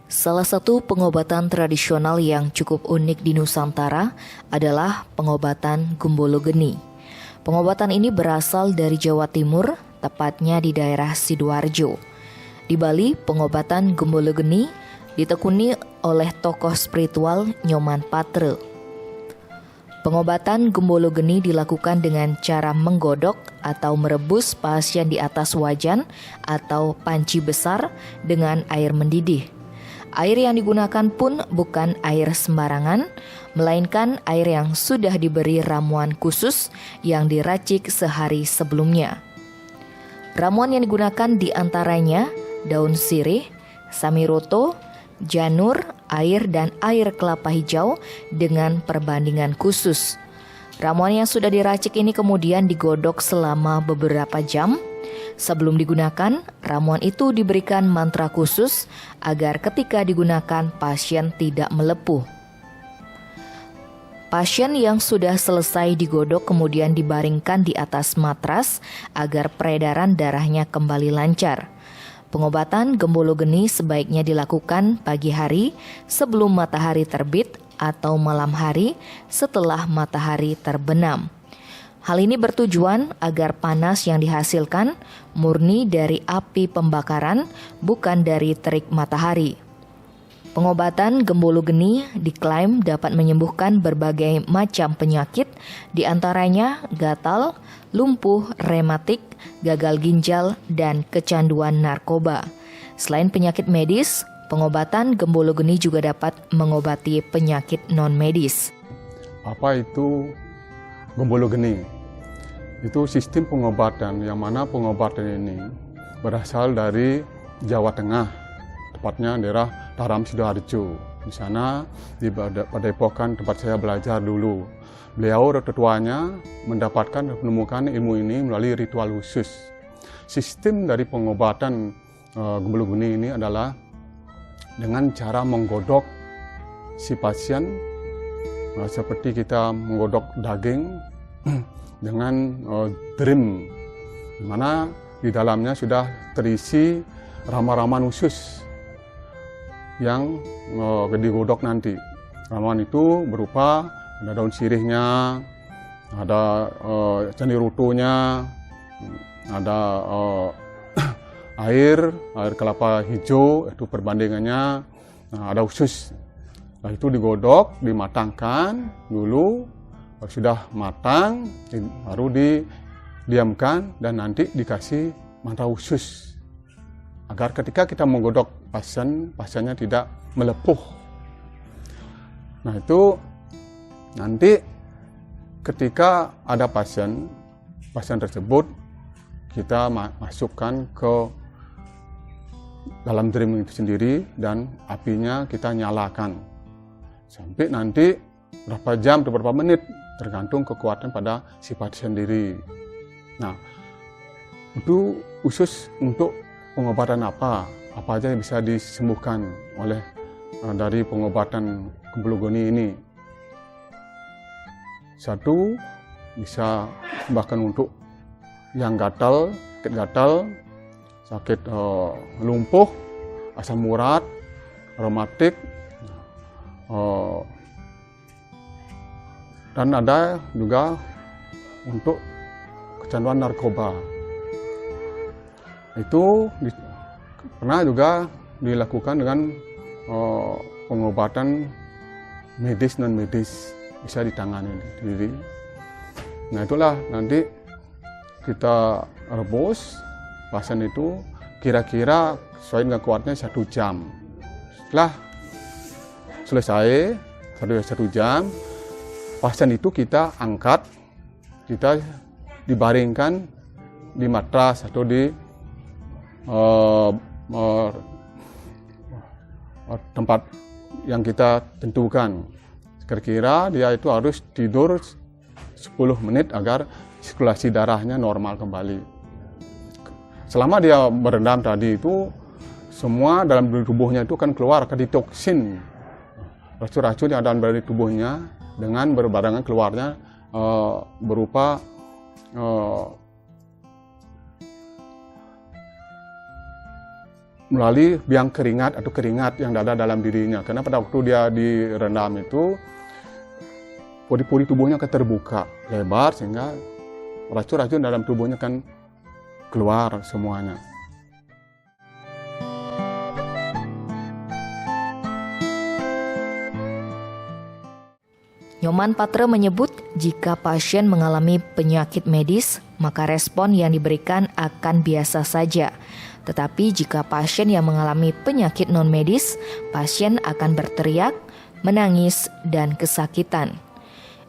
Salah satu pengobatan tradisional yang cukup unik di Nusantara adalah pengobatan Gumbolo Geni. Pengobatan ini berasal dari Jawa Timur, tepatnya di daerah Sidoarjo. Di Bali, pengobatan Gumbolo Geni ditekuni oleh tokoh spiritual Nyoman Patre. Pengobatan Gumbolo Geni dilakukan dengan cara menggodok atau merebus pasien di atas wajan atau panci besar dengan air mendidih. Air yang digunakan pun bukan air sembarangan, melainkan air yang sudah diberi ramuan khusus yang diracik sehari sebelumnya. Ramuan yang digunakan diantaranya daun sirih, samiroto, janur, air, dan air kelapa hijau dengan perbandingan khusus. Ramuan yang sudah diracik ini kemudian digodok selama beberapa jam. Sebelum digunakan, ramuan itu diberikan mantra khusus agar ketika digunakan pasien tidak melepuh. Pasien yang sudah selesai digodok kemudian dibaringkan di atas matras agar peredaran darahnya kembali lancar. Pengobatan Gumbolo Geni sebaiknya dilakukan pagi hari sebelum matahari terbit atau malam hari setelah matahari terbenam. Hal ini bertujuan agar panas yang dihasilkan murni dari api pembakaran, bukan dari terik matahari. Pengobatan Gumbolo Geni diklaim dapat menyembuhkan berbagai macam penyakit, di antaranya gatal, lumpuh, rematik, gagal ginjal, dan kecanduan narkoba. Selain penyakit medis, pengobatan Gumbolo Geni juga dapat mengobati penyakit non-medis. Apa itu Gumbolo Geni? Itu sistem pengobatan yang mana pengobatan ini berasal dari Jawa Tengah, tepatnya daerah Taram Sidoarjo. Di sana di Padepokan tempat saya belajar dulu. Beliau tetuanya mendapatkan dan menemukan ilmu ini melalui ritual khusus. Sistem dari pengobatan Gumbolo Geni ini adalah dengan cara menggodok si pasien seperti kita menggodok daging dengan drim, di mana di dalamnya sudah terisi ramuan-ramuan khusus yang digodok nanti. Ramuan itu berupa ada daun sirihnya, ada cenderutunya, ada air kelapa hijau, itu perbandingannya, ada khusus. Nah, itu digodok, dimatangkan dulu. Kalau sudah matang, baru didiamkan dan nanti dikasih mantra khusus. Agar ketika kita menggodok pasiennya tidak melepuh. Nah itu nanti ketika ada pasien tersebut kita masukkan ke dalam drum itu sendiri dan apinya kita nyalakan. Sampai nanti berapa jam atau berapa menit, tergantung kekuatan pada si pasien sendiri. Nah, itu khusus untuk pengobatan apa aja yang bisa disembuhkan oleh dari pengobatan Gumbolo Geni ini. Satu, bisa bahkan untuk yang gatal, sakit lumpuh, asam urat, rematik, dan ada juga untuk kecanduan narkoba. Itu pernah juga dilakukan dengan pengobatan medis non medis, bisa ditangani sendiri. Nah itulah nanti kita rebus pasien itu kira-kira sesuai dengan kuatnya 1 jam. Setelah selesai 1 jam, pasien itu kita angkat, kita dibaringkan di matras atau di tempat yang kita tentukan. Kira-kira dia itu harus tidur 10 menit agar sirkulasi darahnya normal kembali. Selama dia berendam tadi itu, semua dalam tubuhnya itu kan keluar toksin, racun-racun yang ada dalam tubuhnya dengan berbarengan keluarnya berupa melalui biang keringat atau keringat yang ada dalam dirinya. Karena pada waktu dia direndam itu, pori-pori tubuhnya akan terbuka lebar sehingga racun-racun dalam tubuhnya akan keluar semuanya. Nyoman Patra menyebut jika pasien mengalami penyakit medis, maka respon yang diberikan akan biasa saja. Tetapi jika pasien yang mengalami penyakit non-medis, pasien akan berteriak, menangis, dan kesakitan.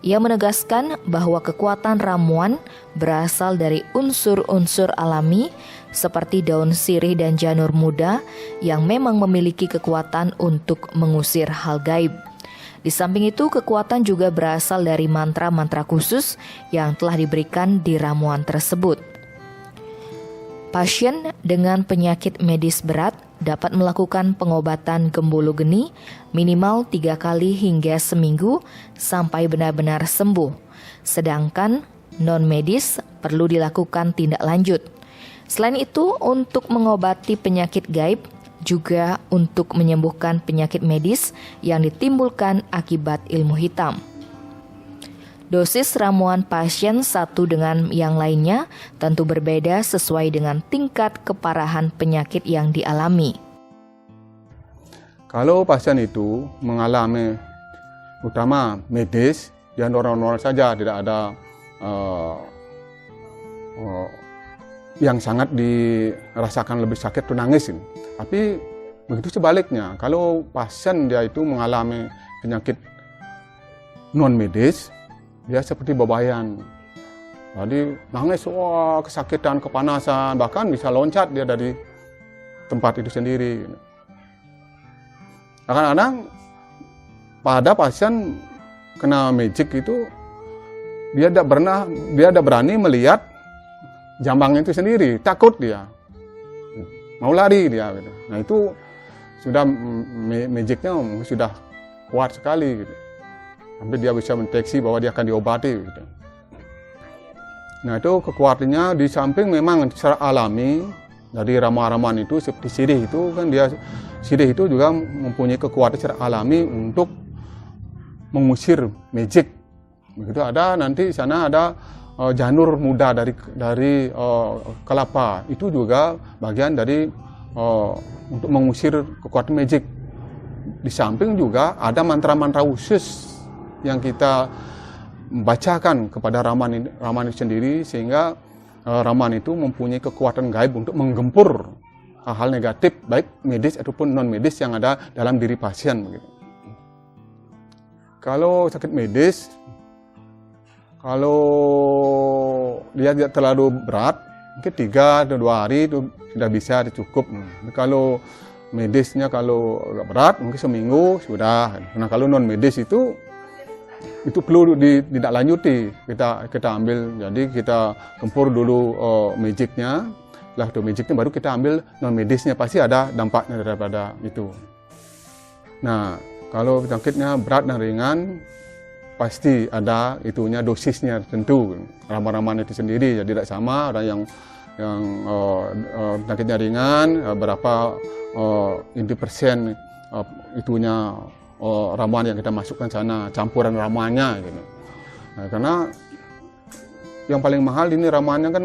Ia menegaskan bahwa kekuatan ramuan berasal dari unsur-unsur alami seperti daun sirih dan janur muda yang memang memiliki kekuatan untuk mengusir hal gaib. Di samping itu, kekuatan juga berasal dari mantra-mantra khusus yang telah diberikan di ramuan tersebut. Pasien dengan penyakit medis berat dapat melakukan pengobatan gembolo geni minimal 3 kali hingga seminggu sampai benar-benar sembuh. Sedangkan non-medis perlu dilakukan tindak lanjut. Selain itu, untuk mengobati penyakit gaib, juga untuk menyembuhkan penyakit medis yang ditimbulkan akibat ilmu hitam. Dosis ramuan pasien satu dengan yang lainnya tentu berbeda sesuai dengan tingkat keparahan penyakit yang dialami. Kalau pasien itu mengalami utama medis, dia normal-normal saja, tidak ada yang sangat dirasakan lebih sakit atau nangis. Tapi begitu sebaliknya, kalau pasien dia itu mengalami penyakit non medis, dia seperti bebayan. Jadi nangis, wah, kesakitan, kepanasan, bahkan bisa loncat dia dari tempat itu sendiri. Kadang-kadang pada pasien kena magic itu, dia tidak berani melihat jambang itu sendiri, takut dia, mau lari dia. Gitu. Nah itu sudah magicnya sudah kuat sekali, gitu. Sampai dia bisa mendeteksi bahwa dia akan diobati. Gitu. Nah itu kekuatannya di samping memang secara alami dari ramuan-ramuan itu seperti sirih itu kan sirih itu juga mempunyai kekuatan secara alami untuk mengusir magic. Begitu ada nanti di sana ada janur muda dari kelapa, itu juga bagian dari untuk mengusir kekuatan magic. Di samping juga ada mantra-mantra khusus yang kita bacakan kepada ramuan itu sendiri, sehingga ramuan itu mempunyai kekuatan gaib untuk menggempur hal-hal negatif baik medis ataupun non medis yang ada dalam diri pasien. Begitu. Kalau sakit medis, kalau dia tidak terlalu berat, mungkin 3 atau 2 hari itu sudah bisa cukup. Kalau medisnya kalau agak berat, mungkin seminggu sudah. Nah kalau non medis itu perlu ditindaklanjuti. Kita ambil, jadi kita gempur dulu magicnya. Setelah itu magicnya baru kita ambil non medisnya, pasti ada dampaknya daripada itu. Nah kalau penyakitnya berat dan ringan, pasti ada itunya dosisnya tentu, ramuan-ramuan itu sendiri. Jadi tidak sama ada yang penyakitnya ringan, berapa %, itunya ramuan yang kita masukkan sana, campuran ramuannya gitu. Nah, karena yang paling mahal ini ramuannya kan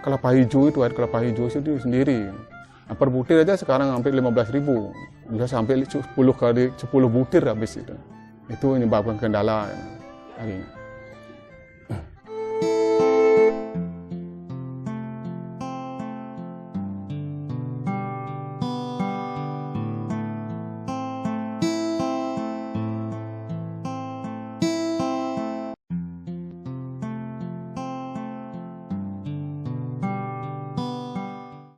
kelapa hijau, itu air kelapa hijau itu sendiri. Nah, per butir aja sekarang hampir 15.000, bisa sampai 10 butir habis itu. Itu menyebabkan kendala hari ini.